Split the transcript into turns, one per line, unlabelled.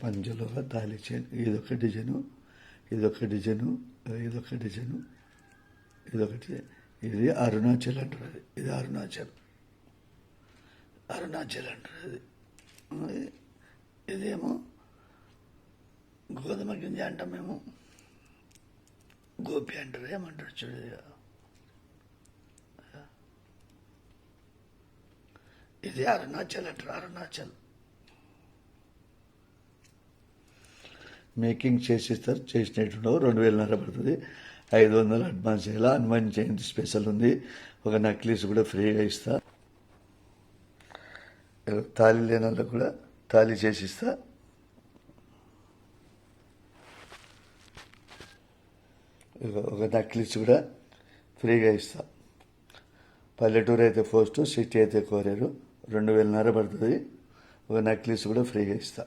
పంజలో తాళి చైన్, ఇదొక డిజైను, ఇదొక డిజైను, ఇదొక డిజైను, ఇదొకటి. ఇది అరుణాచల్ అంటారు. ఇది అరుణాచల్ అంటారు. ఇదేమో గోధుమ గింజ అంటాం మేము, గోపి అంటారు, ఏమంటారు చూడు. ఇది అరుణాచల్ అంటారు. అరుణాచల్ మేకింగ్ చేసిస్తారు. చేసినట్టు 2,500 పడుతుంది. 500 అడ్వాన్స్ చేయాలా. హనుమాన్ జయంతి స్పెషల్ ఉంది. ఒక నక్లీస్ కూడా ఫ్రీగా ఇస్తా. తాళి లేని వాళ్ళకు కూడా తాళి చేసిస్తా. ఒక నక్లీస్ కూడా ఫ్రీగా ఇస్తా. పల్లెటూరు అయితే పోస్ట్, సిటీ అయితే కోరేరు. 2,500 పడుతుంది. ఒక నక్లీస్ కూడా ఫ్రీగా ఇస్తా.